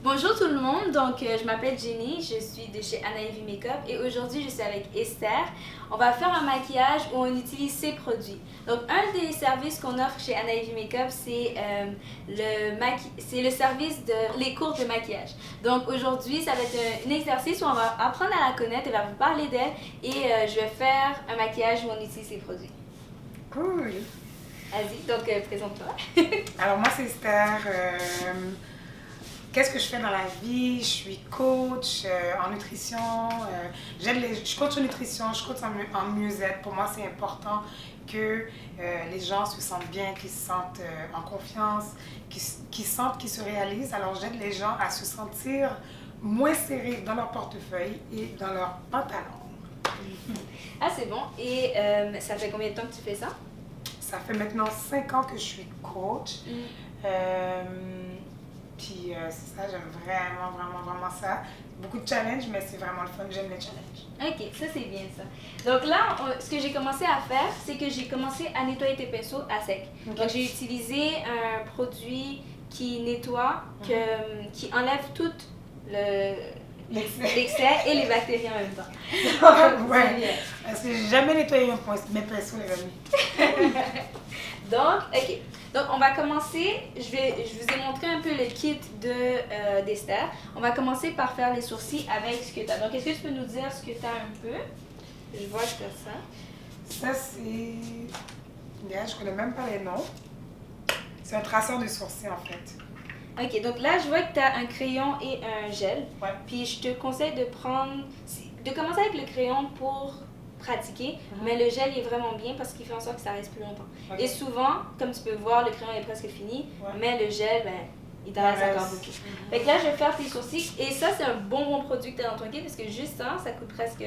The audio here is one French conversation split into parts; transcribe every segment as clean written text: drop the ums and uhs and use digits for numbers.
Bonjour tout le monde, donc je m'appelle Jenny, je suis de chez Anna Ivy Makeup et aujourd'hui je suis avec Esther. On va faire un maquillage où on utilise ses produits. Donc un des services qu'on offre chez Anna Ivy Makeup, c'est le service de les cours de maquillage. Donc aujourd'hui ça va être un exercice où on va apprendre à la connaître, elle va vous parler d'elle et je vais faire un maquillage où on utilise ses produits. Cool. Vas-y, donc présente-toi. Alors moi c'est Esther. Qu'est-ce que je fais dans la vie? Je suis coach en nutrition. Je coach en nutrition, je coach en mieux-être. Pour moi c'est important que les gens se sentent bien, qu'ils se sentent en confiance, qu'ils sentent qu'ils se réalisent. Alors j'aide les gens à se sentir moins serrés dans leur portefeuille et dans leur pantalon. Ah c'est bon, et ça fait combien de temps que tu fais ça? Ça fait maintenant 5 ans que je suis coach. Puis c'est ça, j'aime vraiment ça. Beaucoup de challenges, mais c'est vraiment le fun, j'aime les challenges. Ok, ça c'est bien ça. Donc là, ce que j'ai commencé à faire, c'est que j'ai commencé à nettoyer tes pinceaux à sec. Okay. Donc j'ai utilisé un produit qui nettoie, qui enlève tout l'excès et les bactéries en même temps. Ouais, parce que j'ai jamais nettoyé mes pinceaux, les amis. Donc, ok. Donc, on va commencer. Je vous ai montré un peu le kit d'Esther. On va commencer par faire les sourcils avec ce que tu as. Donc, est-ce que tu peux nous dire ce que tu as un peu? Je vois que tu as ça. Ça, c'est... Regarde, je connais même pas les noms. C'est un traceur de sourcils, en fait. Ok, donc là, je vois que tu as un crayon et un gel. Ouais. Puis, je te conseille de commencer avec le crayon pour pratiquer, mais le gel est vraiment bien parce qu'il fait en sorte que ça reste plus longtemps. Okay. Et souvent, comme tu peux voir, le crayon est presque fini, mais le gel, il t'en reste encore beaucoup. Fait que là, je vais faire tes sourcils et ça, c'est un bon produit que tu as dans ton kit parce que juste ça coûte presque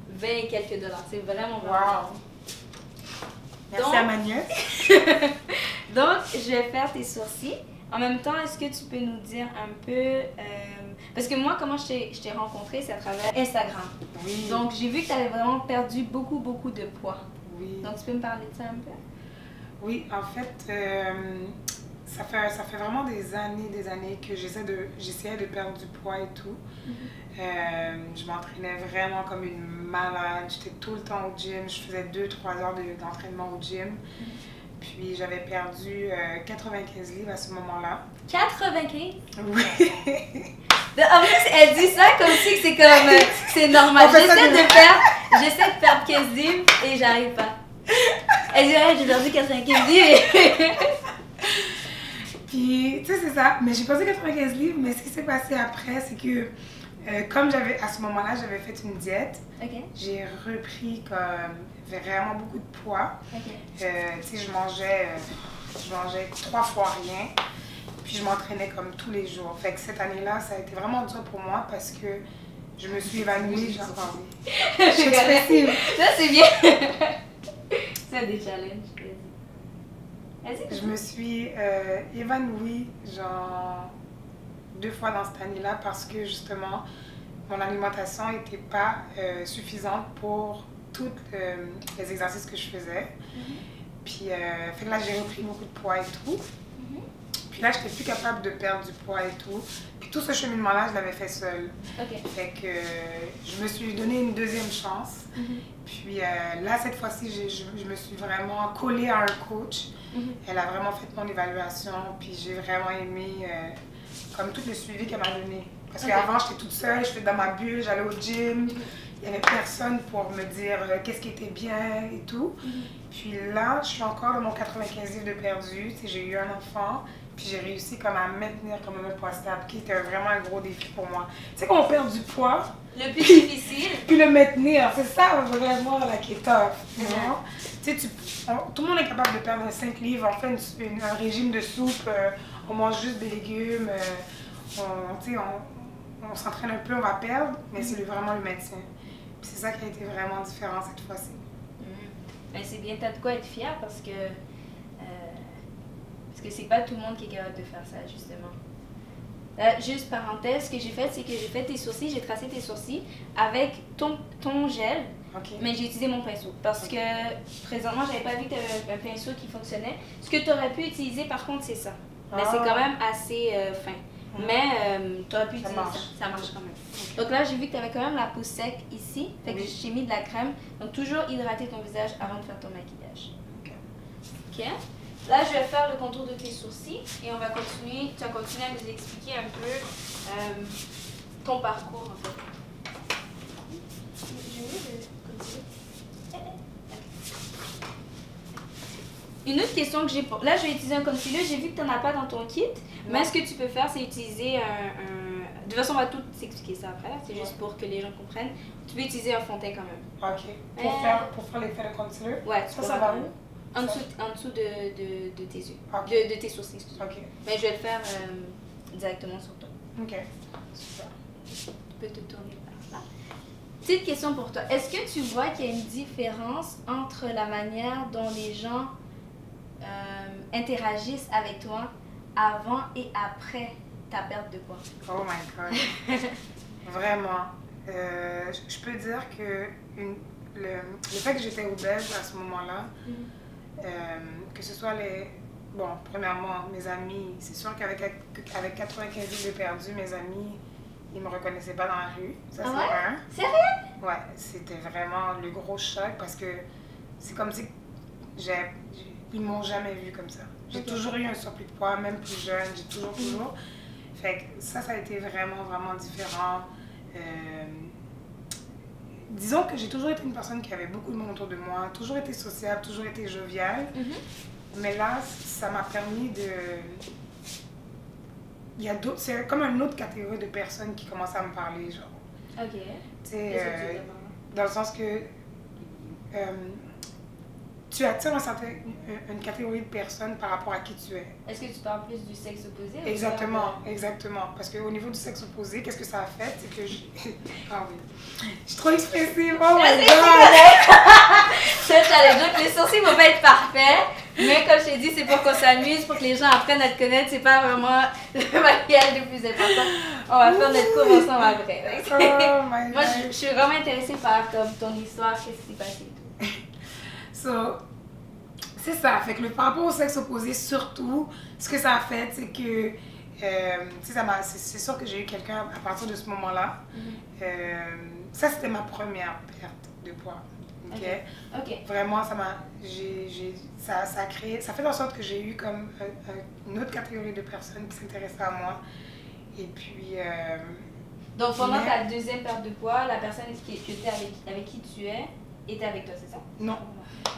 20 et quelques dollars. C'est vraiment bon. Wow! Merci à Magnus. Donc, je vais faire tes sourcils. En même temps, est-ce que tu peux nous dire un peu... parce que moi, comment je t'ai rencontré, c'est à travers Instagram. Oui. Donc, j'ai vu que tu avais vraiment perdu beaucoup de poids. Oui. Donc, tu peux me parler de ça un peu? Oui, en fait, ça fait vraiment des années que j'essayais de perdre du poids et tout. Je m'entraînais vraiment comme une malade. J'étais tout le temps au gym. Je faisais 2-3 heures d'entraînement au gym. Puis j'avais perdu 95 livres à ce moment-là. 95? Oui. En plus, elle dit ça comme si c'est comme c'est normal. J'essaie de perdre 15 livres et j'arrive pas. Elle dit j'ai perdu 95 livres. Puis tu sais c'est ça, mais j'ai perdu 95 livres, mais ce qui s'est passé après, c'est que comme à ce moment-là, j'avais fait une diète, j'ai repris comme vraiment beaucoup de poids. Tu sais, je mangeais 3 fois rien, puis je m'entraînais comme tous les jours. Fait que cette année-là, ça a été vraiment dur pour moi parce que je me suis évanouie, genre. Je suis expressive. Ça, c'est bien. C'est des challenges. Vas-y. Je me suis évanouie, genre 2 fois dans cette année-là parce que justement, mon alimentation n'était pas suffisante pour tous les exercices que je faisais. Puis, fait que là, j'ai repris beaucoup de poids et tout. Puis là, je n'étais plus capable de perdre du poids et tout. Puis tout ce cheminement-là, je l'avais fait seule. Fait que je me suis donné une deuxième chance. Puis là, cette fois-ci, je me suis vraiment collée à un coach. Elle a vraiment fait mon évaluation. Puis j'ai vraiment aimé comme tout le suivi qu'elle m'a donné. Parce qu'avant, j'étais toute seule, je faisais dans ma bulle, j'allais au gym. Il n'y avait personne pour me dire qu'est-ce qui était bien et tout. Puis là, je suis encore dans mon 95 livres de perdu. J'ai eu un enfant. Puis j'ai réussi comme à maintenir comme un poids stable, qui était vraiment un gros défi pour moi. Tu sais, quand on perd du poids, le plus difficile, puis le maintenir, c'est ça vraiment là qui est tough. Tu sais, tout le monde est capable de perdre 5 livres, on fait un régime de soupe, on mange juste des légumes, on s'entraîne un peu, on va perdre, mais c'est vraiment le maintien. Puis c'est ça qui a été vraiment différent cette fois-ci. Ben, c'est bien, t'as de quoi être fière parce que c'est pas tout le monde qui est capable de faire ça, justement. Juste parenthèse, ce que j'ai fait, c'est que j'ai fait tes sourcils, j'ai tracé tes sourcils avec ton gel, mais j'ai utilisé mon pinceau. Parce que présentement, j'avais pas vu que tu avais un pinceau qui fonctionnait. Ce que tu aurais pu utiliser, par contre, c'est ça. Mais c'est quand même assez fin. Mais tu aurais pu Ça utiliser marche. ça. Ça marche quand même. Donc là, j'ai vu que tu avais quand même la peau sec ici. Fait que Oui. j'ai mis de la crème. Donc toujours hydrater ton visage avant de faire ton maquillage. Ok. Là, je vais faire le contour de tes sourcils et on va continuer. Tu vas continuer à nous expliquer un peu ton parcours en fait. Une autre question que j'ai pour... Là, je vais utiliser un concealer. J'ai vu que tu n'en as pas dans ton kit. Mais ce que tu peux faire, c'est utiliser De toute façon, on va tout s'expliquer ça après. C'est juste pour que les gens comprennent. Tu peux utiliser un fond de teint quand même. Ok. Pour faire l'effet de concealer? Ouais, ça va où? En dessous de tes yeux. Ok. De tes sourcils, excuse-moi. Ok. Mais je vais le faire directement sur toi. Ok. Super. Tu peux te tourner par là. Petite question pour toi. Est-ce que tu vois qu'il y a une différence entre la manière dont les gens interagissent avec toi avant et après ta perte de poids? Oh my God. Vraiment. Je peux dire que le fait que j'étais obèse à ce moment-là, que ce soit les... Bon, premièrement, mes amis, c'est sûr qu'avec 95 livres de perdu, mes amis, ils me reconnaissaient pas dans la rue. Ça, Ah ouais? un. Sérieux? Ouais, c'était vraiment le gros choc parce que c'est comme si ils m'ont jamais vu comme ça. J'ai toujours eu un surplus de poids, même plus jeune, j'ai toujours. Fait que ça a été vraiment, vraiment différent. Disons que j'ai toujours été une personne qui avait beaucoup de monde autour de moi, toujours été sociable, toujours été joviale. Mais là, ça m'a permis de... C'est comme une autre catégorie de personnes qui commencent à me parler, genre. Ok. Tu sais, dans le sens que tu attires une catégorie de personnes par rapport à qui tu es. Est-ce que tu parles plus du sexe opposé? Exactement. Parce qu'au niveau du sexe opposé, qu'est-ce que ça a fait? C'est que ah oui. Je suis trop expressive, oh my God! Ça, j'allais dire que les sourcils vont pas être parfaits, mais comme je t'ai dit, c'est pour qu'on s'amuse, pour que les gens apprennent à te connaître. C'est pas vraiment le maquillage le plus important. On va faire notre cours ensemble après. Oh my God! Moi, je suis vraiment intéressée par comme, ton histoire, qu'est-ce qui s'est passé et tout. So, c'est ça. Fait que par rapport au sexe opposé, surtout, ce que ça a fait, c'est que c'est sûr que j'ai eu quelqu'un à partir de ce moment-là. Ça, c'était ma première perte de poids. Ok. Vraiment, ça a créé, ça fait en sorte que j'ai eu comme une autre catégorie de personnes qui s'intéressaient à moi. Et puis... Donc, pendant ta deuxième perte de poids, la personne avec qui tu es était avec toi, c'est ça? Non.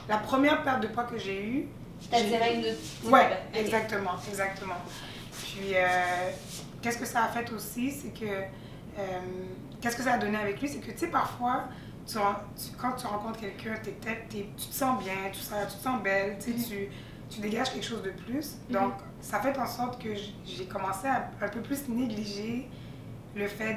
La première perte de poids que j'ai eue... T'as tiré une autre... Ouais, exactement. Puis, qu'est-ce que ça a fait aussi, c'est que... qu'est-ce que ça a donné avec lui, c'est que, tu sais, parfois, quand tu rencontres quelqu'un, tu te sens bien, tu te sens belle, tu dégages quelque chose de plus. Donc, ça fait en sorte que j'ai commencé à un peu plus négliger le fait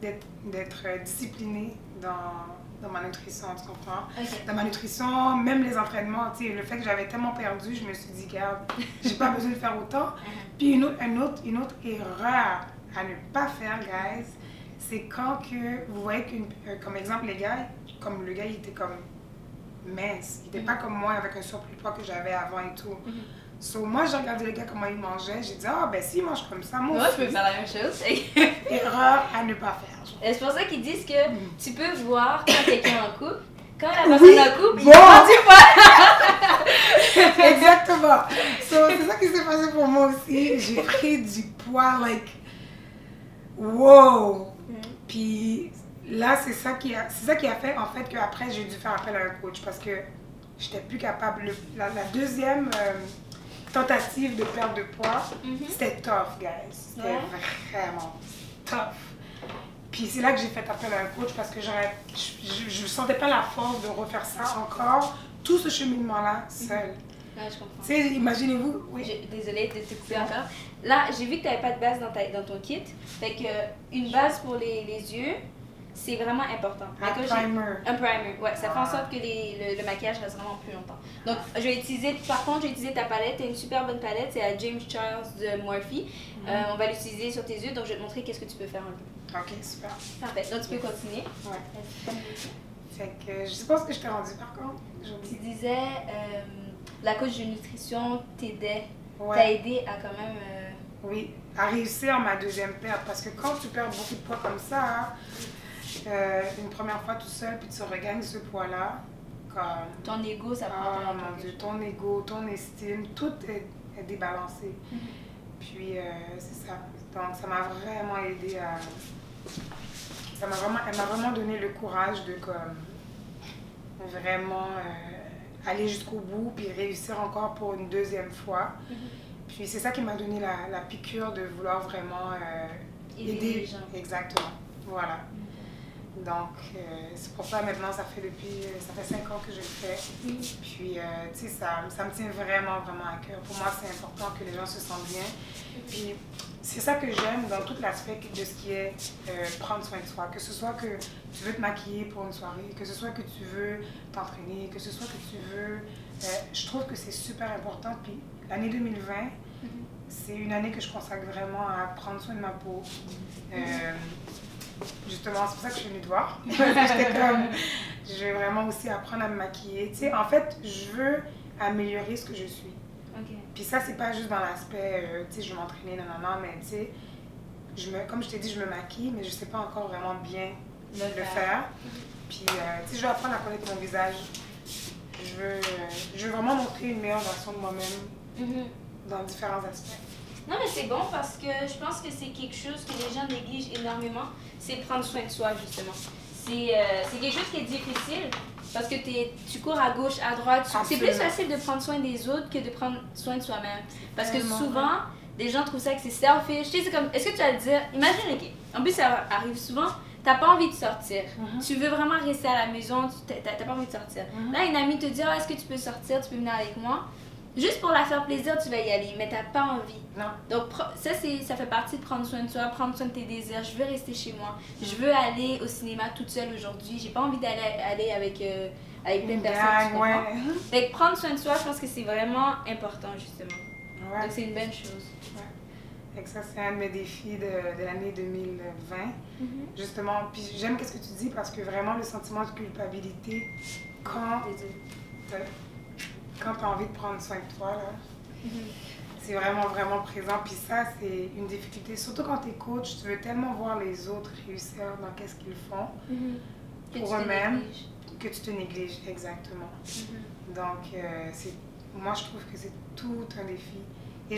d'être disciplinée dans ma nutrition, tu comprends? Dans ma nutrition, même les entraînements, tu sais, le fait que j'avais tellement perdu, je me suis dit, regarde, j'ai pas besoin de faire autant. Puis une autre erreur à ne pas faire, guys, c'est quand que vous voyez comme exemple, les gars, comme le gars, il était comme mince. Il était pas comme moi avec un surplus de poids que j'avais avant et tout. So, moi, j'ai regardé le gars comment il mangeait. J'ai dit, ah, ben s'il mange comme ça, moi je peux faire la même chose. Erreur à ne pas faire. Et c'est pour ça qu'ils disent que tu peux voir quand quelqu'un est en couple. Quand la personne est en couple, il bon. prend du poids. Exactement. So, c'est ça qui s'est passé pour moi aussi. J'ai pris du poids, wow. Puis là, c'est ça qui a fait en fait qu'après j'ai dû faire appel à un coach parce que j'étais plus capable. La deuxième tentative de perte de poids, c'était tough, guys. C'était vraiment tough. Puis c'est là que j'ai fait appel à un coach parce que je ne sentais pas la force de refaire ça encore, tout ce cheminement-là, seul. Ouais, je comprends. Tu sais, imaginez-vous... Oui. Désolée de te couper encore. Là, j'ai vu que tu n'avais pas de base dans ton kit. Fait que une base pour les yeux, c'est vraiment important. Un primer. Un primer, ouais. Ça fait en sorte que le maquillage reste vraiment plus longtemps. Donc, je vais utiliser ta palette. Tu as une super bonne palette. C'est la James Charles de Morphe. On va l'utiliser sur tes yeux. Donc, je vais te montrer qu'est-ce que tu peux faire un peu. Ok, super. Parfait. Donc, tu peux continuer. Ouais. Fait que je sais pas ce que je t'ai rendu par contre. Tu disais, la coach de nutrition t'aidait. Ouais. T'a aidé à quand même oui, à réussir ma deuxième perte. Parce que quand tu perds beaucoup de poids comme ça, une première fois tout seul, puis tu regagnes ce poids-là, comme... Ton ego, ça prend Oh mon Dieu, ton ego, ton estime, tout est débalancé. Puis c'est ça. Donc ça m'a vraiment aidé à... Elle m'a vraiment donné le courage de comme vraiment aller jusqu'au bout, puis réussir encore pour une deuxième fois. Puis c'est ça qui m'a donné la piqûre de vouloir vraiment aider les gens. Exactement. Voilà. Donc, c'est pour ça maintenant, ça fait 5 ans que je le fais. Puis, tu sais, ça me tient vraiment, vraiment à cœur. Pour moi, c'est important que les gens se sentent bien. Puis, c'est ça que j'aime dans tout l'aspect de ce qui est prendre soin de soi. Que ce soit que tu veux te maquiller pour une soirée, que ce soit que tu veux t'entraîner, que ce soit que tu veux... je trouve que c'est super important. Puis, l'année 2020, c'est une année que je consacre vraiment à prendre soin de ma peau. Justement, c'est pour ça que je suis venue te voir. J'étais comme, je veux vraiment aussi apprendre à me maquiller. Tu sais, en fait, je veux améliorer ce que je suis. Puis ça, c'est pas juste dans l'aspect, tu sais, je veux m'entraîner, non, mais tu sais, comme je t'ai dit, je me maquille, mais je sais pas encore vraiment bien le faire. Puis, tu sais, je veux apprendre à connaître mon visage. Je veux vraiment montrer une meilleure version de moi-même dans différents aspects. Non, mais c'est bon parce que je pense que c'est quelque chose que les gens négligent énormément, c'est prendre soin de soi, justement. C'est quelque chose qui est difficile parce que tu cours à gauche, à droite. C'est plus facile de prendre soin des autres que de prendre soin de soi-même. Parce que souvent, les gens trouvent ça que c'est selfish. Tu sais, c'est comme, est-ce que tu vas te dire, imagine, ok, en plus ça arrive souvent, t'as pas envie de sortir. Tu veux vraiment rester à la maison, t'as pas envie de sortir. Là, une amie te dit, oh, est-ce que tu peux sortir, tu peux venir avec moi? Juste pour la faire plaisir, tu vas y aller, mais t'as pas envie. Non. Donc ça fait partie de prendre soin de soi, prendre soin de tes désirs. Je veux rester chez moi. Je veux aller au cinéma toute seule aujourd'hui. J'ai pas envie d'aller avec plein de personnes. Tu comprends? Fait que prendre soin de soi, je pense que c'est vraiment important, justement. Ouais. Donc c'est une bonne chose. Ouais. Et ça, c'est un de mes défis de l'année 2020. Justement, puis j'aime ce que tu dis parce que vraiment le sentiment de culpabilité quand tu as envie de prendre soin de toi, là, c'est vraiment, vraiment présent. Puis ça, c'est une difficulté. Surtout quand tu es coach, tu veux tellement voir les autres réussir dans qu'est-ce qu'ils font pour eux-mêmes que tu te négliges. Exactement. Donc, moi, je trouve que c'est tout un défi. Et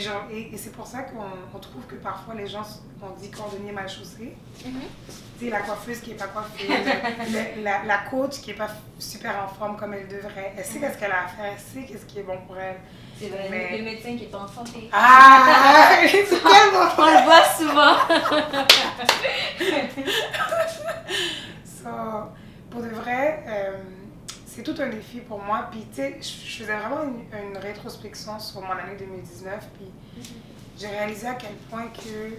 c'est pour ça qu'on trouve que parfois les gens, on dit cordonnier mal chaussé. Tu sais, la coiffeuse qui n'est pas coiffée, la coach qui n'est pas super en forme comme elle devrait. Elle sait qu'est-ce qu'elle a à faire, elle sait qu'est-ce qui est bon pour elle. C'est vrai, le médecin qui n'est pas en santé. Ah! C'est tellement on le voit souvent. Pour de vrai, c'est tout un défi pour moi. Puis, tu sais, je faisais vraiment une rétrospection sur mon année 2019. Puis, j'ai réalisé à quel point que,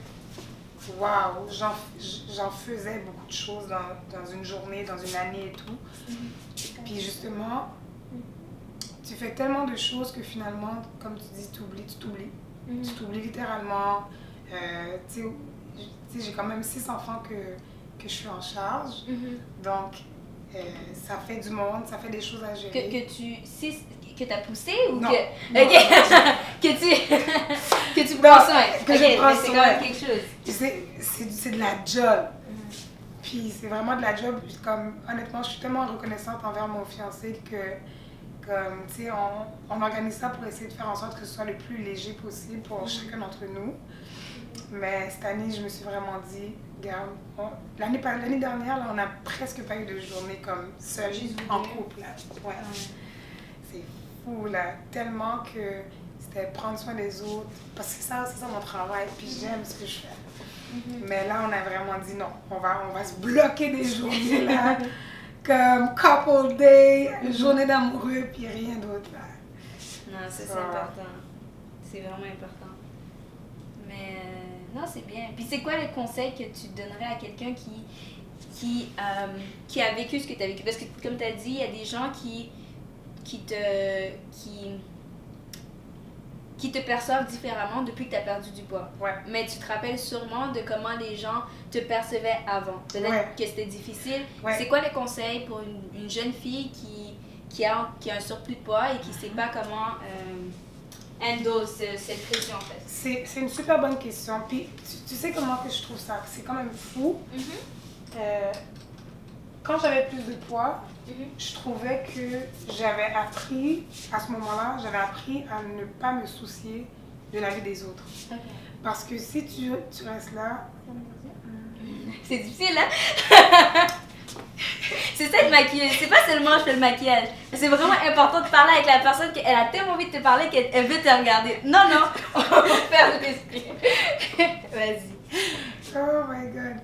waouh, j'en faisais beaucoup de choses dans une journée, dans une année et tout. Puis, justement, tu fais tellement de choses que finalement, comme tu dis, tu t'oublies. Tu t'oublies littéralement. Tu sais, j'ai quand même 6 enfants que je suis en charge. Donc, ça fait du monde, ça fait des choses à gérer. Que tu as poussé ou non, que... Non. que tu prends soin. Que je prends soin. C'est quand même quelque chose. C'est de la job. Puis c'est vraiment de la job. Comme, honnêtement, je suis tellement reconnaissante envers mon fiancé que, comme, tu sais, on organise ça pour essayer de faire en sorte que ce soit le plus léger possible pour chacun d'entre nous. Mais cette année, je me suis vraiment dit, regarde, l'année dernière, là, on n'a presque pas eu de journée comme seule, en couple. Là. Ouais. C'est fou, là. Tellement que c'était prendre soin des autres. Parce que c'est ça mon travail, puis j'aime ce que je fais. Mais là, on a vraiment dit non, on va se bloquer des journées, là, comme couple day, journée d'amoureux, puis rien d'autre, là. Non, ça, c'est important. C'est vraiment important. Mais non, c'est bien. Puis c'est quoi les conseils que tu donnerais à quelqu'un qui a vécu ce que tu as vécu? Parce que comme tu as dit, il y a des gens qui te perçoivent différemment depuis que tu as perdu du poids. Ouais. Mais tu te rappelles sûrement de comment les gens te percevaient avant. Peut-être que c'était difficile. Ouais. C'est quoi les conseils pour une jeune fille qui a un surplus de poids et qui ne sait pas comment handle cette pression en fait? C'est une super bonne question. Puis, tu sais comment que je trouve ça? C'est quand même fou. Quand j'avais plus de poids, je trouvais que j'avais appris, à ce moment-là, j'avais appris à ne pas me soucier de la vie des autres. Okay. Parce que si tu restes là... C'est difficile, hein? C'est ça être maquilleuse. C'est pas seulement je fais le maquillage. C'est vraiment important de parler avec la personne qu'elle a tellement envie de te parler qu'elle veut te regarder. Non, on va faire l'esprit. Vas-y. Oh my God.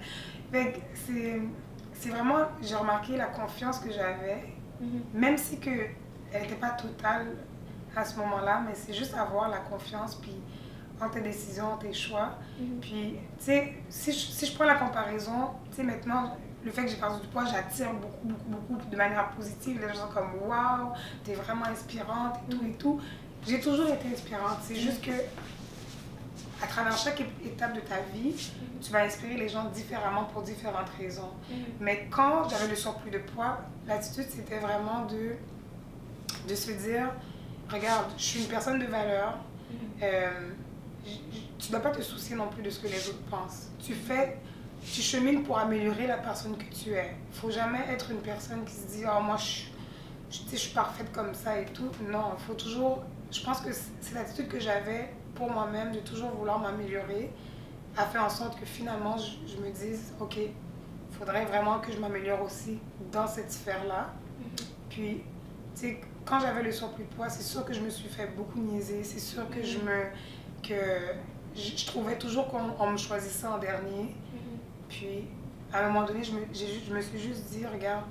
Fait c'est vraiment, j'ai remarqué la confiance que j'avais, même si que elle n'était pas totale à ce moment-là, mais c'est juste avoir la confiance, puis en tes décisions, tes choix. Puis, tu sais, si je prends la comparaison, tu sais, maintenant, le fait que j'ai perdu du poids, j'attire beaucoup de manière positive. Les gens sont comme « Waouh, t'es vraiment inspirante et tout et tout ». J'ai toujours été inspirante. C'est juste que à travers chaque étape de ta vie, tu vas inspirer les gens différemment pour différentes raisons. Mais quand j'avais le surplus de poids, l'attitude, c'était vraiment de se dire « Regarde, je suis une personne de valeur. Tu ne dois pas te soucier non plus de ce que les autres pensent. Tu chemines pour améliorer la personne que tu es. Il ne faut jamais être une personne qui se dit « Oh, moi, je suis parfaite comme ça et tout. » Non, il faut toujours... Je pense que c'est l'attitude que j'avais pour moi-même, de toujours vouloir m'améliorer, a fait en sorte que finalement, je me dise « Ok, il faudrait vraiment que je m'améliore aussi dans cette sphère-là. » Puis, tu sais, quand j'avais le surplus de poids, c'est sûr que je me suis fait beaucoup niaiser. C'est sûr que je trouvais toujours qu'on me choisissait en dernier. Puis, à un moment donné, je me suis juste dit, regarde,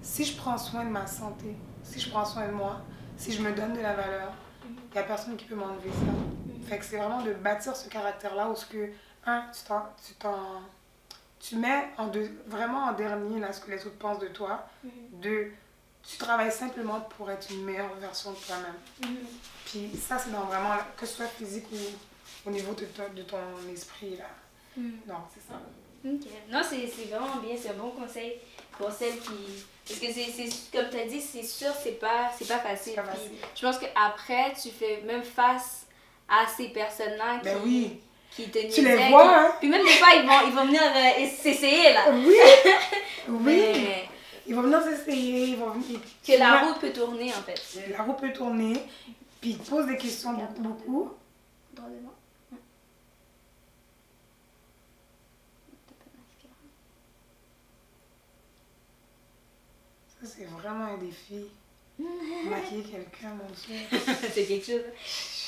si je prends soin de ma santé, si je prends soin de moi, si je me donne de la valeur, il n'y a personne qui peut m'enlever ça. Fait que c'est vraiment de bâtir ce caractère-là où ce que, tu mets vraiment en dernier là, ce que les autres pensent de toi. Deux, tu travailles simplement pour être une meilleure version de toi-même. Puis ça, c'est dans vraiment, que ce soit physique ou au niveau de ton esprit, là. Non, c'est ça. Ok. Non, c'est vraiment bien, c'est un bon conseil pour celles qui... Parce que c'est comme tu as dit, c'est sûr, c'est pas facile. Puis, je pense qu'après, tu fais même face à ces personnes-là qui te niaisaient. Tu les vois, hein? Puis même des fois, ils vont venir s'essayer, là. Oui, Mais... Ils vont venir s'essayer, Que la roue peut tourner, en fait. La roue peut tourner, puis ils te posent des questions beaucoup. Droit devant. Ça, c'est vraiment un défi. Maquiller quelqu'un, mon Dieu. C'est quelque chose.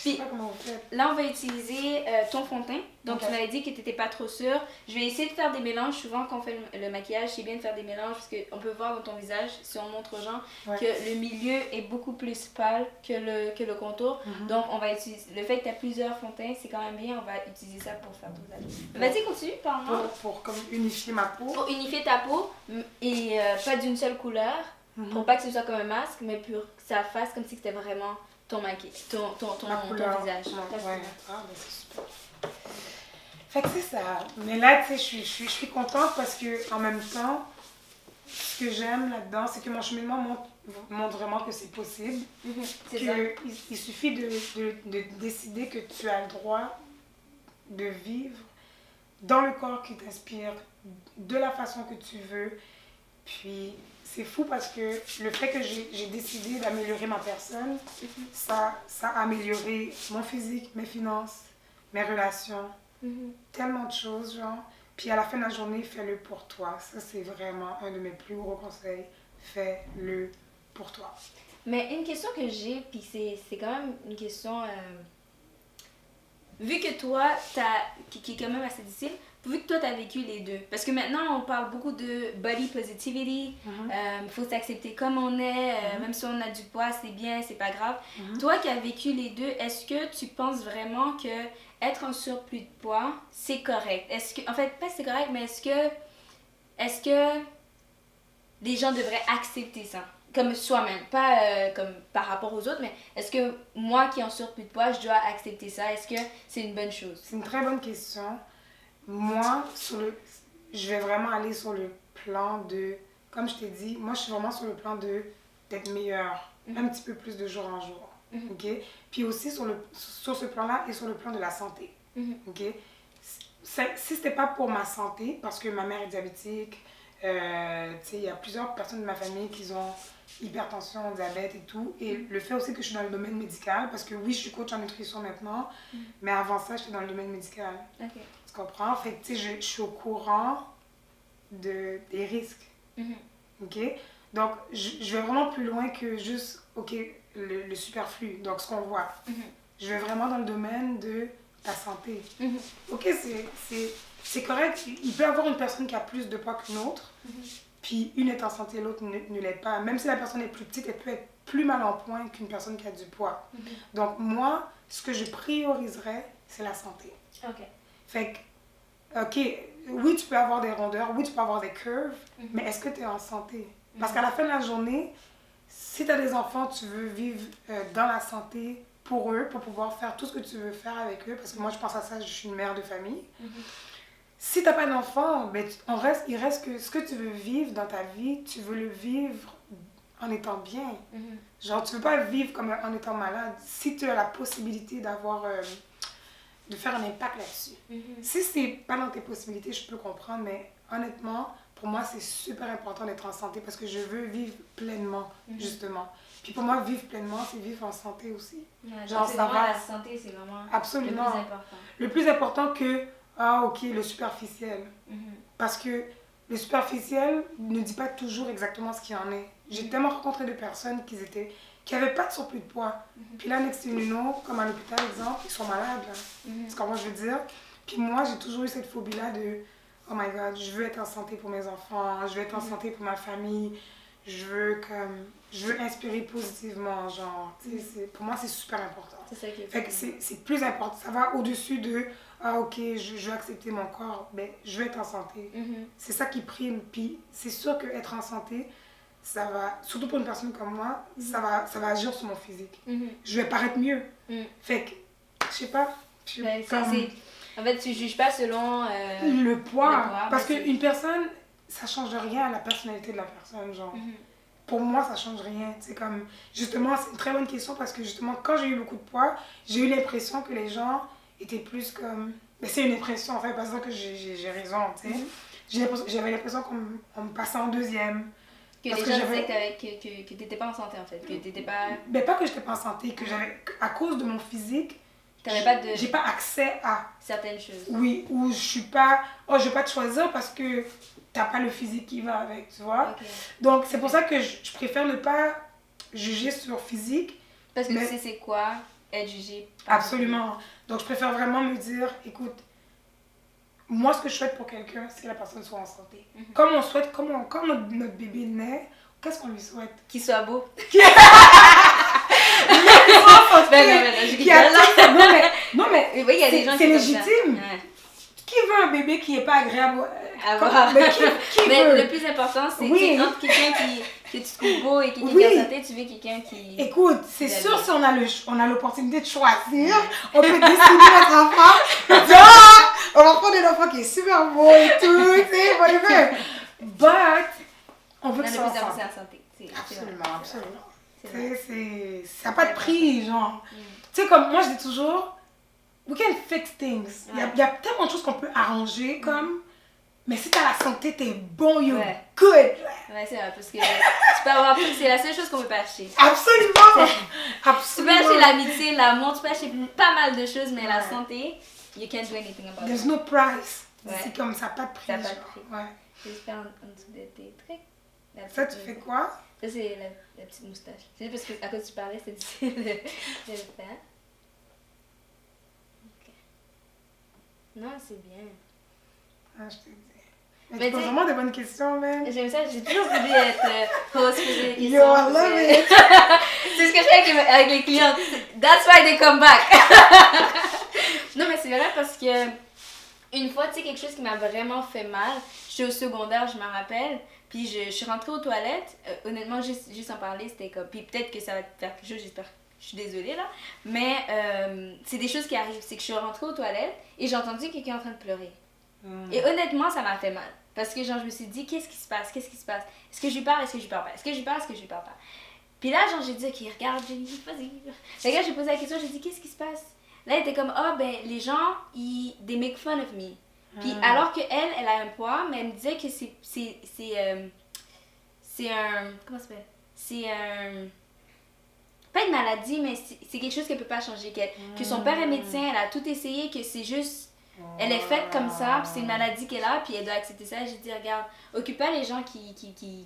Je sais pas comment on fait. Là, on va utiliser ton fond de teint. Donc, tu m'avais dit que tu n'étais pas trop sûre. Je vais essayer de faire des mélanges. Souvent, quand on fait le maquillage, c'est bien de faire des mélanges parce qu'on peut voir dans ton visage, si on montre aux gens, que le milieu est beaucoup plus pâle que le contour. Donc, on va utiliser... Le fait que tu as plusieurs fonds de teint, c'est quand même bien. On va utiliser ça pour faire ton visage. Vas-y, continue, parle-moi. Pour comme unifier ma peau. Pour unifier ta peau et pas d'une seule couleur. Pour pas que ce soit comme un masque, mais pour que ça fasse comme si c'était vraiment ton maquillage, ton visage. Ah, mais c'est super. Fait que c'est ça. Mais là, tu sais, je suis contente parce que en même temps, ce que j'aime là-dedans, c'est que mon cheminement montre vraiment que c'est possible. Il suffit de décider que tu as le droit de vivre dans le corps qui t'inspire, de la façon que tu veux. Puis c'est fou parce que le fait que j'ai décidé d'améliorer ma personne, ça a amélioré mon physique, mes finances, mes relations, tellement de choses, genre. Puis à la fin de la journée, fais-le pour toi. Ça, c'est vraiment un de mes plus gros conseils. Fais-le pour toi. Mais une question que j'ai, puis c'est quand même une question... Vu que toi, qui est quand même assez difficile, vu que toi, tu as vécu les deux, parce que maintenant, on parle beaucoup de body positivity, faut s'accepter comme on est, même si on a du poids, c'est bien, c'est pas grave. Toi qui as vécu les deux, est-ce que tu penses vraiment que être en surplus de poids, c'est correct? En fait, pas c'est correct, mais est-ce que les gens devraient accepter ça? Comme soi-même, pas comme par rapport aux autres, mais est-ce que moi qui ai en surplus de poids, je dois accepter ça? Est-ce que c'est une bonne chose? C'est une très bonne question. Moi, je vais vraiment aller sur le plan de, comme je t'ai dit, moi je suis vraiment sur le plan d'être meilleure, un petit peu plus de jour en jour. OK? Puis aussi sur ce plan-là et sur le plan de la santé. OK? Si c'était pas pour ma santé, parce que ma mère est diabétique, tu sais, il y a plusieurs personnes de ma famille qui ont hypertension, diabète et tout. Et le fait aussi que je suis dans le domaine médical, parce que oui, je suis coach en nutrition maintenant, mais avant ça, j'étais dans le domaine médical. OK. Tu comprends? Fait que, tu sais, je suis au courant des risques. OK? Donc, je vais vraiment plus loin que juste, OK, le superflu, donc ce qu'on voit. Je vais vraiment dans le domaine de la santé. OK, c'est correct. Il peut y avoir une personne qui a plus de poids qu'une autre, puis une est en santé, l'autre ne l'est pas. Même si la personne est plus petite, elle peut être plus mal en point qu'une personne qui a du poids. Donc, moi, ce que je prioriserais, c'est la santé. OK. Fait que, OK, oui, tu peux avoir des rondeurs, oui, tu peux avoir des curves, mais est-ce que tu es en santé? Parce qu'à la fin de la journée, si tu as des enfants, tu veux vivre dans la santé pour eux, pour pouvoir faire tout ce que tu veux faire avec eux, parce que moi, je pense à ça, je suis une mère de famille. Si tu n'as pas d'enfants, ben, il reste que ce que tu veux vivre dans ta vie, tu veux le vivre en étant bien. Genre, tu veux pas vivre comme en étant malade. Si tu as la possibilité d'avoir... de faire un impact là-dessus. Si c'est pas dans tes possibilités, je peux comprendre, mais honnêtement, pour moi, c'est super important d'être en santé parce que je veux vivre pleinement, justement. Puis pour moi, vivre pleinement, c'est vivre en santé aussi. Genre, c'est vraiment la santé, c'est vraiment absolument le plus important. Le plus important que, OK, le superficiel. Parce que le superficiel ne dit pas toujours exactement ce qu'il y en est. J'ai tellement rencontré de personnes qui n'avaient pas de surplus de poids. Puis là, next thing you know, comme à l'hôpital, exemple, ils sont malades. C'est comment je veux dire. Puis moi, j'ai toujours eu cette phobie-là de oh my God, je veux être en santé pour mes enfants, je veux être en santé pour ma famille, je veux inspirer positivement, genre, pour moi, c'est super important. C'est ça qui est fait que c'est plus important, ça va au-dessus de OK, je veux accepter mon corps, mais je veux être en santé. C'est ça qui prime. Puis c'est sûr qu'être en santé, ça va, surtout pour une personne comme moi, ça va agir sur mon physique. Je vais paraître mieux. Fait que, je sais pas. En fait, tu juges pas selon le poids. Parce qu'une personne, ça change rien à la personnalité de la personne, genre. Pour moi, ça change rien. C'est comme, justement, c'est une très bonne question parce que justement, quand j'ai eu beaucoup de poids, j'ai eu l'impression que les gens étaient plus comme... Mais c'est une impression, en fait, parce que j'ai raison, tu sais. J'avais l'impression qu'on me passait en deuxième. Que les gens disaient que tu n'étais pas en santé, en fait. Que t'étais pas... Mais pas que je n'étais pas en santé, que j'avais... À cause de mon physique, j'ai pas accès à... certaines choses. Oui, ou je suis pas... Oh, je vais pas te choisir parce que t'as pas le physique qui va avec, tu vois. Donc, c'est pour ça que je préfère ne pas juger sur physique. Parce que tu sais c'est quoi être jugé par absolument. Donc, je préfère vraiment me dire, écoute, moi, ce que je souhaite pour quelqu'un, c'est que la personne soit en santé. Comme on souhaite, quand notre bébé naît, qu'est-ce qu'on lui souhaite? Qu'il soit beau. Non, mais oui, il y a des gens c'est légitime. Qui veut un bébé qui n'est pas agréable à voir? Mais le plus important, c'est que entre quelqu'un que tu trouves beau et quelqu'un qui est en santé, tu veux quelqu'un qui... Écoute, c'est sûr, si on a l'opportunité de choisir, on peut décider notre enfant. On va prendre un enfant qui est super beau et tout, tu sais, whatever. But, on veut que ça soit en santé. Absolument. Ça n'a pas de prix, genre. Tu sais, comme moi, je dis toujours, we can fix things. Il y a tellement de choses qu'on peut arranger, comme, mais si t'as la santé, t'es bon, you're good. Ouais, c'est vrai, parce que tu peux avoir tout, c'est la seule chose qu'on peut pas acheter. Absolument. Tu peux acheter l'amitié, l'amour, tu peux acheter pas mal de choses, mais la santé, you can't do anything about it. There's no price. C'est comme ça, pas de prix. Ça n'a pas de prix. Ouais. J'espère en dessous de tes trucs. Ça, tu fais quoi? Ça, c'est la petite moustache. C'est parce que à cause tu parlais, c'est difficile de le faire. Ok. Non, c'est bien. Ah, je te dis. Mais tu poses vraiment des bonnes questions, man. J'aime ça, j'ai toujours voulu être host, poser des questions. Yo, I love it. C'est ce que je fais avec les clients. That's why they come back. Non, mais c'est vrai parce que une fois, tu sais, quelque chose qui m'a vraiment fait mal, j'étais au secondaire, je m'en rappelle, puis je suis rentrée aux toilettes. Honnêtement, juste en parler, c'était comme... Puis peut-être que ça va te faire quelque chose, j'espère. Je suis désolée, là. Mais c'est des choses qui arrivent. C'est que je suis rentrée aux toilettes et j'ai entendu quelqu'un en train de pleurer. Et honnêtement, ça m'a fait mal. Parce que genre, je me suis dit, qu'est-ce qui se passe? Est-ce que je lui parle? Est-ce que je lui parle pas? Est-ce que je lui parle pas? Puis là, genre, j'ai dit, ok, regarde, Jenny, vas-y. Fait que là, j'ai posé la question, j'ai dit, qu'est-ce qui se passe? Là, elle était comme, ah, ben, les gens, they make fun of me. Puis alors qu'elle, elle a un poids, mais elle me disait que c'est un, comment ça s'appelle? C'est un, pas une maladie, mais c'est quelque chose qu'elle peut pas changer. Que son père est médecin, elle a tout essayé, que c'est juste, elle est faite comme ça, puis c'est une maladie qu'elle a, puis elle doit accepter ça. J'ai dit, regarde, occupe pas les gens qui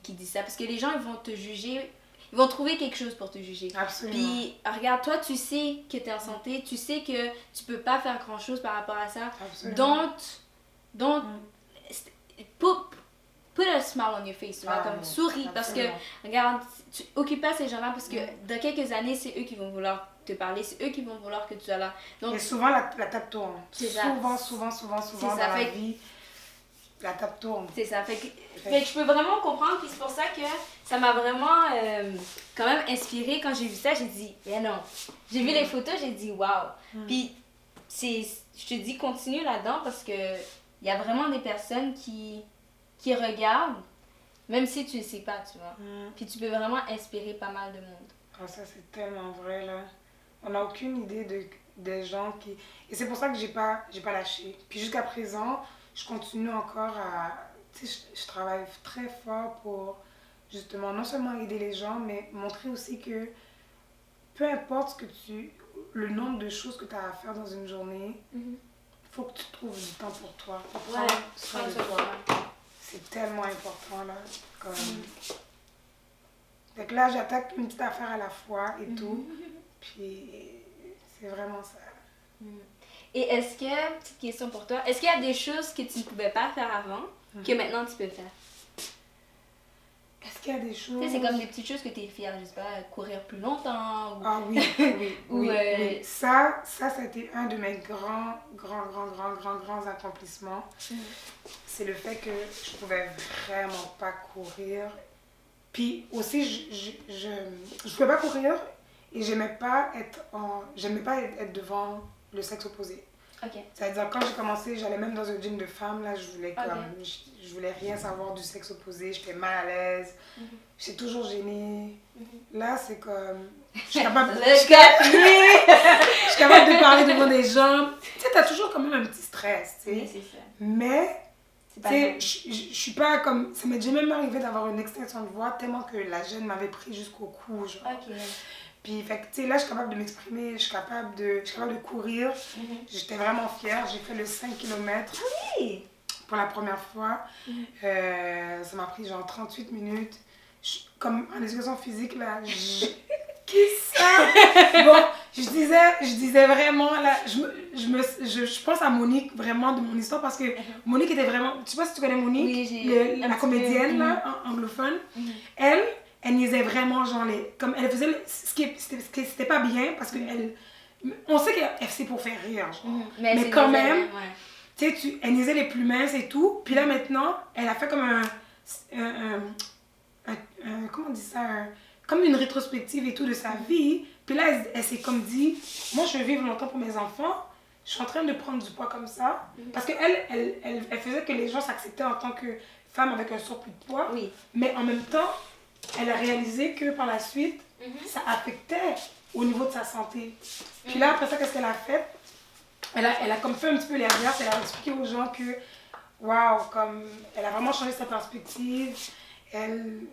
disent ça, parce que les gens, ils vont te juger, ils vont trouver quelque chose pour te juger. Absolument. Puis, regarde, toi, tu sais que tu es en santé, tu sais que tu peux pas faire grand-chose par rapport à ça. Absolument. Donc put a smile on your face, tu vois, comme souris, parce que, regarde, tu occupes pas ces gens-là, parce que dans quelques années, c'est eux qui vont vouloir te parler, c'est eux qui vont vouloir que tu sois là. Donc, et souvent, la table tourne. C'est ça. Souvent dans la vie, la table tourne. C'est ça. Fait que je peux vraiment comprendre, puis c'est pour ça que ça m'a vraiment quand même inspirée. Quand j'ai vu ça, j'ai dit, mais non. J'ai vu les photos, j'ai dit, waouh. Puis, je te dis, continue là-dedans, parce que il y a vraiment des personnes qui regardent, même si tu ne sais pas, tu vois. Puis tu peux vraiment inspirer pas mal de monde. Ah, ça, c'est tellement vrai, là. On n'a aucune idée des gens qui... Et c'est pour ça que j'ai pas lâché. Puis jusqu'à présent, je continue encore à... Tu sais, je travaille très fort pour, justement, non seulement aider les gens, mais montrer aussi que peu importe le nombre de choses que tu as à faire dans une journée, faut que tu trouves du temps pour toi. Pour prendre soin de toi. C'est tellement important, là. Comme... Donc là, j'attaque une petite affaire à la fois et tout. Puis, c'est vraiment ça. Et est-ce que, petite question pour toi, est-ce qu'il y a des choses que tu ne pouvais pas faire avant, que maintenant tu peux faire? Est-ce qu'il y a des choses... Tu sais, c'est comme des petites choses que tu es fière, je sais pas, courir plus longtemps. Ah oui, oui. Ça a été un de mes grands accomplissements. C'est le fait que je pouvais vraiment pas courir. Puis aussi, je pouvais pas courir et j'aimais pas être devant le sexe opposé. Okay. C'est-à-dire, quand j'ai commencé, j'allais même dans un gym de femmes, là, je voulais rien savoir du sexe opposé, j'étais mal à l'aise, j'étais toujours gênée. Là, c'est comme... Je suis capable de parler devant des gens. Tu sais, t'as toujours quand même un petit stress, tu sais. Oui, c'est ça. Mais, tu sais, je suis pas comme... Ça m'est déjà même arrivé d'avoir une extinction de voix tellement que la gêne m'avait pris jusqu'au cou, genre. Ok. Puis, fait que, tu sais, là, je suis capable de m'exprimer, je suis capable de courir. J'étais vraiment fière. J'ai fait le 5 km pour la première fois. Ça m'a pris genre 38 minutes. Comme en éducation physique, là, qu'est-ce ça? Bon, je disais vraiment, là, je pense à Monique, vraiment, de mon histoire, parce que Monique était vraiment... Tu sais pas si tu connais Monique, la comédienne, là, anglophone. Elle niaisait vraiment, genre, comme elle faisait ce qui c'était pas bien, parce que on sait qu'elle c'est pour faire rire, genre. Mais quand même, tu sais, elle niaisait les plus minces et tout, puis là, maintenant, elle a fait comme comment on dit ça, comme une rétrospective et tout de sa vie, puis là, elle s'est comme dit, moi, je veux vivre longtemps pour mes enfants, je suis en train de prendre du poids comme ça, parce qu'elle elle faisait que les gens s'acceptaient en tant que femme avec un surplus de poids, mais en même temps, elle a réalisé que par la suite, ça affectait au niveau de sa santé. Puis là, après ça, qu'est-ce qu'elle a fait? Elle a comme fait un petit peu les reverses, elle a expliqué aux gens que, waouh, comme, elle a vraiment changé sa perspective. Elle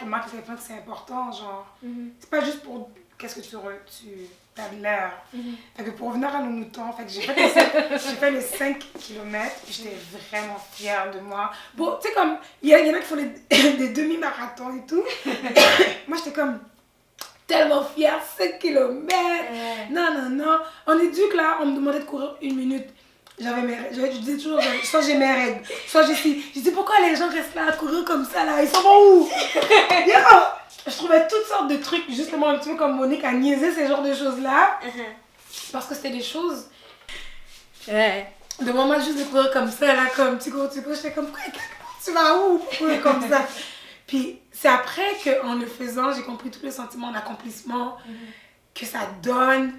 remarque à quel point c'est important, genre, c'est pas juste pour qu'est-ce que tu as de l'air. Fait que pour revenir à nos moutons, fait que j'ai fait les 5 km, puis j'étais vraiment fière de moi. Bon, tu sais, comme, il y en a qui font des demi-marathons et tout. Moi, j'étais comme tellement fière, 5 km. Non. En éduc, là, on me demandait de courir 1 minute. Je disais toujours, soit j'ai mes règles, soit je dis pourquoi les gens restent là à courir comme ça, là, ils s'en vont où? Je trouvais toutes sortes de trucs, justement, un petit peu comme Monique a niaisé ces genres de choses-là. Parce que c'était des choses. De moment juste de courir comme ça, là, comme tu cours, j'étais comme, tu vas où pour courir comme ça? Puis c'est après qu'en le faisant, j'ai compris tout le sentiment d'accomplissement que ça donne.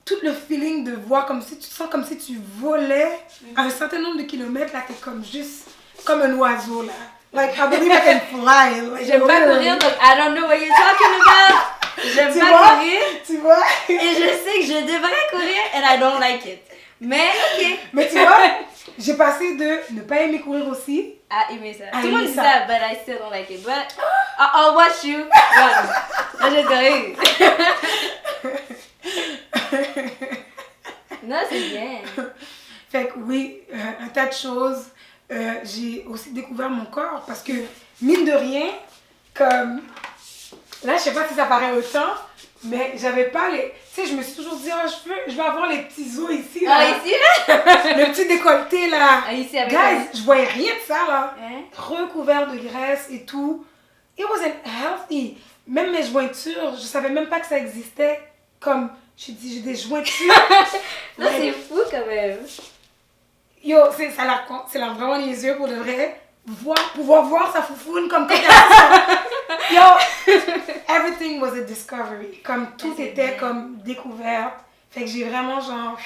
Tout le feeling de voir comme si tu te sens comme si tu volais à un certain nombre de kilomètres, là, t'es comme juste comme un oiseau, là. Like, I believe I can fly. Like, J'aime pas courir, donc I don't know what you're talking about. J'aime Tu pas vois? courir. Tu vois? Et je sais que je devrais courir and I don't like it. Mais ok. Mais tu vois, j'ai passé de ne pas aimer courir aussi À aimer ça. à Tout le monde aimer dit ça. ça, but I still don't like it. But I'll watch you run. Là, je te courir. Non, c'est bien. Fait que oui, un tas de choses. J'ai aussi découvert mon corps parce que, mine de rien, comme... Là, je sais pas si ça paraît autant, mais j'avais pas les... Tu sais, je me suis toujours dit, oh, je veux avoir les petits os ici, là. Ah, ici, là? Le petit décolleté, là. Ah, ici, avec Guys, je voyais rien de ça, là. Hein? Recouvert de graisse et tout. It wasn't healthy. Même mes jointures, je savais même pas que ça existait. Comme, j'ai dit, j'ai des jointures. Non, c'est fou, quand même. Yo, c'est la vraiment les yeux pour de vrai. Pouvoir voir sa foufoune comme quand elle Yo, everything was a discovery. Comme tout était comme découverte. Fait que j'ai vraiment genre...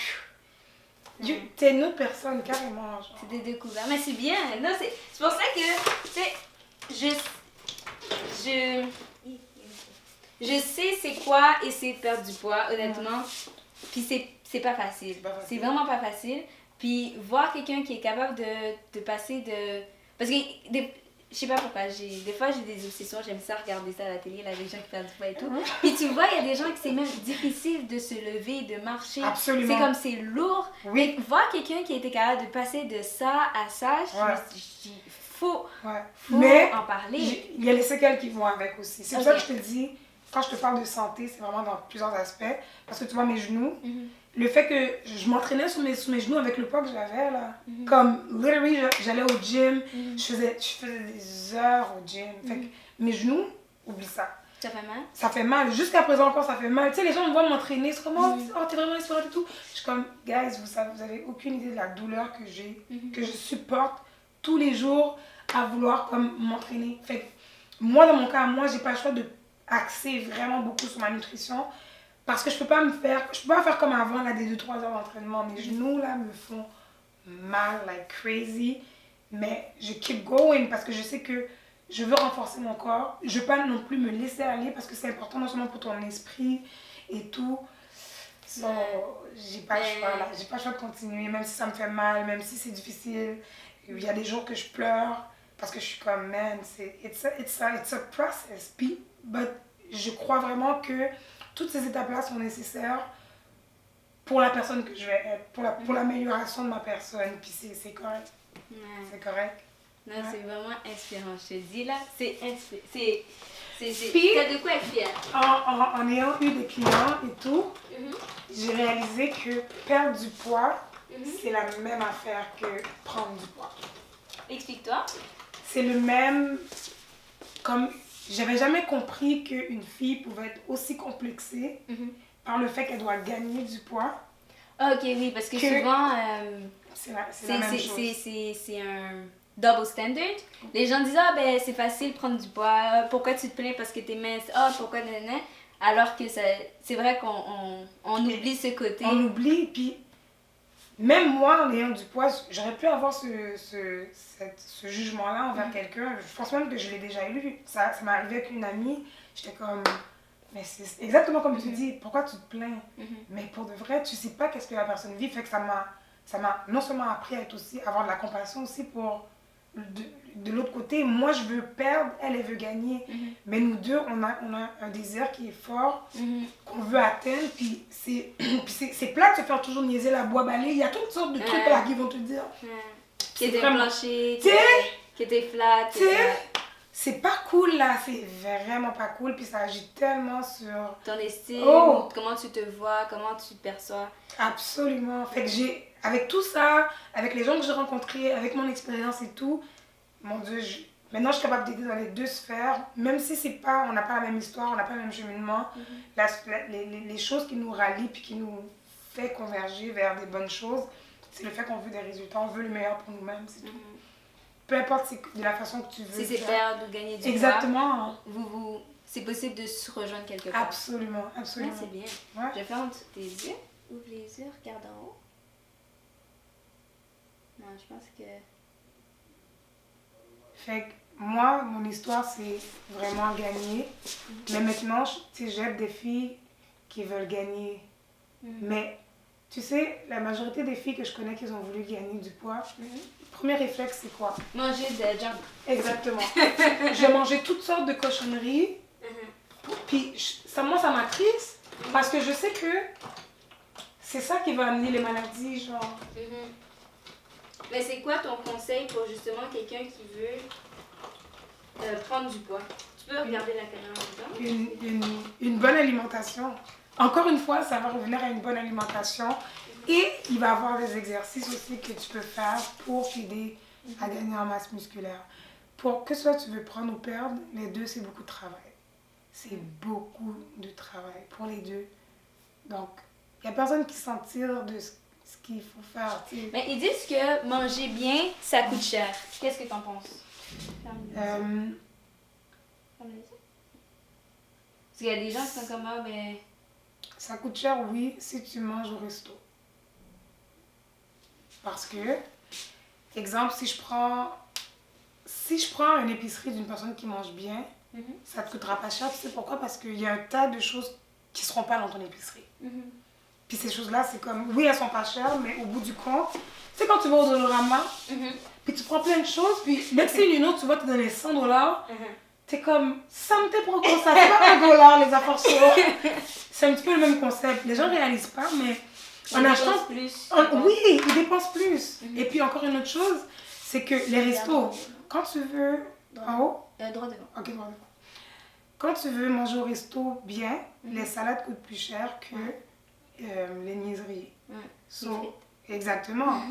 T'es une autre personne, carrément. C'est des découvertes. Mais c'est bien. Non, c'est pour ça que, tu sais, je sais c'est quoi essayer de perdre du poids, honnêtement. Puis c'est pas facile. C'est vraiment pas facile. Puis voir quelqu'un qui est capable de passer de... Parce que, je sais pas pourquoi, des fois j'ai des obsessions, j'aime ça regarder ça à la télé, là, les gens qui perdent du poids et tout. Puis tu vois, il y a des gens qui c'est même difficile de se lever, de marcher. Absolument. C'est comme c'est lourd. Oui. Mais voir quelqu'un qui a été capable de passer de ça à ça, je dis, faut Mais en parler. Il y a les séquelles qui vont avec aussi. C'est pour ça que je te dis, quand je te parle de santé, c'est vraiment dans plusieurs aspects. Parce que tu vois, mes genoux, le fait que je m'entraînais sur mes genoux avec le poids que j'avais, là. Comme, literally, j'allais au gym, je faisais des heures au gym. Fait que mes genoux, oublie ça. Ça fait mal? Ça fait mal. Jusqu'à présent encore, ça fait mal. Tu sais, les gens me voient m'entraîner, c'est comme, oh, t'es vraiment inspirante et tout. Je suis comme, guys, vous avez aucune idée de la douleur que j'ai, que je supporte tous les jours à vouloir comme m'entraîner. Fait que moi, dans mon cas, j'ai pas le choix de axer vraiment beaucoup sur ma nutrition parce que je peux pas faire comme avant, là, des 2-3 heures d'entraînement. Mes genoux, là, me font mal, like crazy. Mais je keep going parce que je sais que je veux renforcer mon corps. Je veux pas non plus me laisser aller parce que c'est important non seulement pour ton esprit et tout. So, j'ai pas le choix, là. J'ai pas le choix de continuer, même si ça me fait mal, même si c'est difficile. Il y a des jours que je pleure parce que je suis comme, man, it's a process. But je crois vraiment que toutes ces étapes-là sont nécessaires pour la personne que je vais être, pour l'amélioration de ma personne. Puis c'est correct. Ouais. C'est correct. Non, c'est vraiment inspirant, je te dis là. C'est inspirant. Puis, t'as de quoi être fière. En ayant eu des clients et tout, j'ai réalisé que perdre du poids, c'est la même affaire que prendre du poids. Explique-toi. C'est le même... Comme j'avais jamais compris qu'une fille pouvait être aussi complexée par le fait qu'elle doit gagner du poids. Ok, oui, parce que souvent, c'est la même chose. c'est un double standard. Les gens disent, ah ben c'est facile de prendre du poids, pourquoi tu te plains parce que t'es mince, ah pourquoi nanana. Alors que c'est vrai qu'on oublie ce côté. On oublie, puis même moi en ayant du poids, j'aurais pu avoir ce jugement-là envers quelqu'un. Je pense même que je l'ai déjà eu. Ça m'est arrivé avec une amie, j'étais comme... Mais c'est exactement comme tu dis, pourquoi tu te plains? Mais pour de vrai, tu sais pas qu'est-ce que la personne vit. Fait que ça m'a non seulement appris à avoir de la compassion aussi pour de l'autre côté. Moi, je veux perdre, elle veut gagner. Mais nous deux, on a un désir qui est fort, qu'on veut atteindre. Puis c'est plate de se faire toujours niaiser la bois balai. Il y a toutes sortes de trucs là qui vont te dire. Qui était blanchi, qui était flat. C'est pas cool là, c'est vraiment pas cool, puis ça agit tellement sur ton estime, comment tu te vois, comment tu te perçois. Absolument. Fait que avec tout ça, avec les gens que j'ai rencontrés, avec mon expérience et tout, mon Dieu, maintenant je suis capable d'aider dans les deux sphères, même si on n'a pas la même histoire, on n'a pas le même cheminement, les choses qui nous rallient puis qui nous fait converger vers des bonnes choses, c'est le fait qu'on veut des résultats, on veut le meilleur pour nous-mêmes, c'est tout. Peu importe de la façon que tu veux. Si c'est perdre ou gagner du poids. Exactement. C'est possible de se rejoindre quelque part. Absolument, absolument. Ouais, c'est bien. Ouais. Je vais faire tes yeux. Ouvre les yeux, regarde en haut. Non, je pense que... Fait moi, mon histoire, c'est vraiment gagner. Mais maintenant, tu sais, j'aide des filles qui veulent gagner. Mais, tu sais, la majorité des filles que je connais qui ont voulu gagner du poids, le premier réflexe, c'est quoi? Manger de junk. Exactement. Je mangeais toutes sortes de cochonneries. Puis, moi, ça m'attriste. Parce que je sais que c'est ça qui va amener les maladies, genre. Mais c'est quoi ton conseil pour justement quelqu'un qui veut prendre du poids? Tu peux regarder la caméra en même temps? Une bonne alimentation. Encore une fois, ça va revenir à une bonne alimentation. Et il va y avoir des exercices aussi que tu peux faire pour t'aider à gagner en masse musculaire. Pour que soit tu veux prendre ou perdre, les deux, c'est beaucoup de travail. C'est beaucoup de travail pour les deux. Donc, il n'y a personne qui s'en tire de ce qu'il faut faire. T'sais. Mais ils disent que manger bien, ça coûte cher. Qu'est-ce que tu en penses? Parce qu'il y a des gens qui sont comme ça, mais... Ça coûte cher, oui, si tu manges au resto. Parce que, exemple, si je prends une épicerie d'une personne qui mange bien, ça te coûtera pas cher. Tu sais pourquoi? Parce qu'il y a un tas de choses qui ne seront pas dans ton épicerie. Puis ces choses-là, c'est comme, oui, elles sont pas chères, mais au bout du compte, tu sais, quand tu vas au Dolorama, puis tu prends plein de choses, puis dès que c'est une autre, tu vois, tu donnes les $100, t'es comme, ça me t'est pour ça, c'est pas $1 les affaires sur. C'est un petit peu le même concept. Les gens ne réalisent pas, mais en achetant plus. Oui, ils dépensent plus. Et puis encore une autre chose, c'est que les restos, quand tu veux... En haut? Droit devant. Ok, droit devant. Quand tu veux manger au resto bien, les salades coûtent plus cher que les niaiseries. Exactement.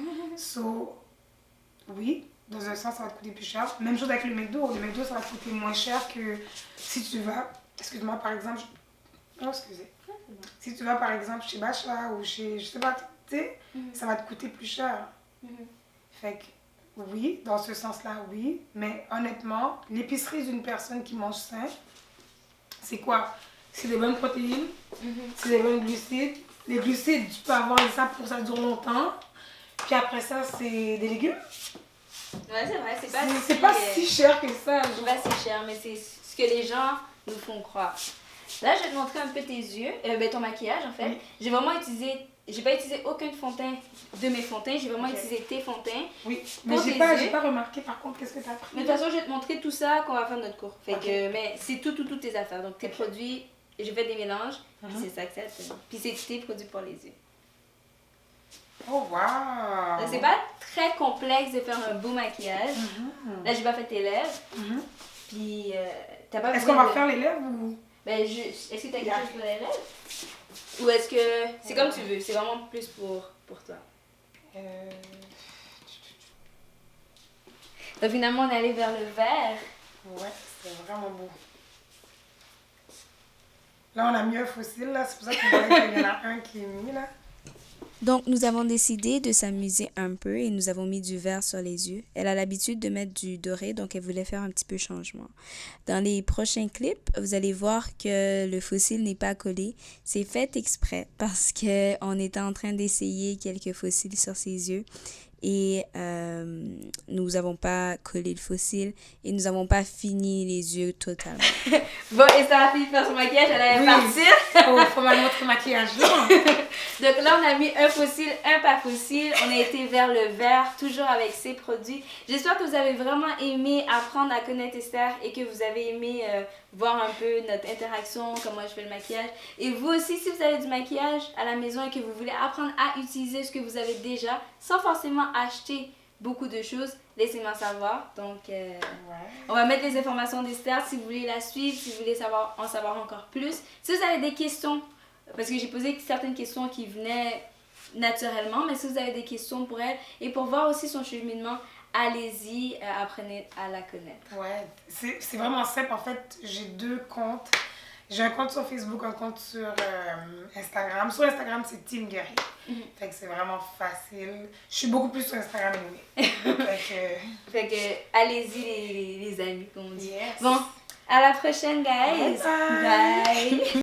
Oui, dans un sens, ça va te coûter plus cher. Même chose avec le McDo. Le McDo, ça va te coûter moins cher que si tu vas... Excuse-moi, par exemple... Oh, excusez. Si tu vas, par exemple, chez Bacha ou chez... Je sais pas, tu sais, ça va te coûter plus cher. Fait que, oui, dans ce sens-là, oui. Mais honnêtement, l'épicerie d'une personne qui mange sain, c'est quoi? C'est des bonnes protéines, c'est des bonnes glucides. Les glucides, tu peux avoir ça pour ça dure longtemps. Puis après ça, c'est des légumes. Ouais, c'est vrai, c'est pas si cher que ça. C'est pas si cher, mais c'est ce que les gens nous font croire. Là, je vais te montrer un peu tes yeux, ton maquillage en fait. Oui. J'ai pas utilisé aucun fond de teint de mes fonds de teint, j'ai vraiment utilisé tes fonds de teint. Oui, mais j'ai pas remarqué par contre qu'est-ce que tu as pris. Mais de toute façon, je vais te montrer tout ça quand on va faire notre cours. Fait que, mais c'est toutes tes affaires. Donc tes produits, j'ai fait des mélanges, puis c'est ça que ça te... Puis c'est tes produits pour les yeux. Oh wow! C'est pas très complexe de faire un beau maquillage. Là, j'ai pas fait tes lèvres. Puis t'as pas... Est-ce qu'on va faire les lèvres ou... est-ce que tu as quelque chose pour les lèvres? Ou est-ce que... C'est comme tu veux, c'est vraiment plus pour toi. Donc finalement, on est allé vers le vert. Ouais, c'est vraiment beau. Là, on a mis un fossile, là. C'est pour ça qu'on voit qu'il y en a un qui est mis, là. Donc, nous avons décidé de s'amuser un peu et nous avons mis du vert sur les yeux. Elle a l'habitude de mettre du doré, donc elle voulait faire un petit peu changement. Dans les prochains clips, vous allez voir que le fossile n'est pas collé. C'est fait exprès parce qu'on était en train d'essayer quelques fossiles sur ses yeux et nous n'avons pas collé le fossile et nous n'avons pas fini les yeux totalement. Bon, et ça a fini de faire son maquillage, elle allait partir. Oh, faut mal montrer maquillage là. Donc là, on a mis un fossile, un pas fossile. On a été vers le vert, toujours avec ces produits. J'espère que vous avez vraiment aimé apprendre à connaître Esther et que vous avez aimé voir un peu notre interaction, comment je fais le maquillage. Et vous aussi, si vous avez du maquillage à la maison et que vous voulez apprendre à utiliser ce que vous avez déjà, sans forcément acheter beaucoup de choses, laissez-moi savoir. Donc, on va mettre les informations d'Esther si vous voulez la suivre, si vous voulez en savoir encore plus. Si vous avez des questions, parce que j'ai posé certaines questions qui venaient naturellement, mais si vous avez des questions pour elle et pour voir aussi son cheminement, allez-y, apprenez à la connaître. Ouais, c'est vraiment simple. En fait, j'ai 2 comptes. J'ai un compte sur Facebook, un compte sur Instagram. Sur Instagram, c'est Team Guerrier. Fait que c'est vraiment facile. Je suis beaucoup plus sur Instagram anyway. Fait que allez-y les amis, comme on dit. Yes. Bon, à la prochaine, guys. Bye. Bye.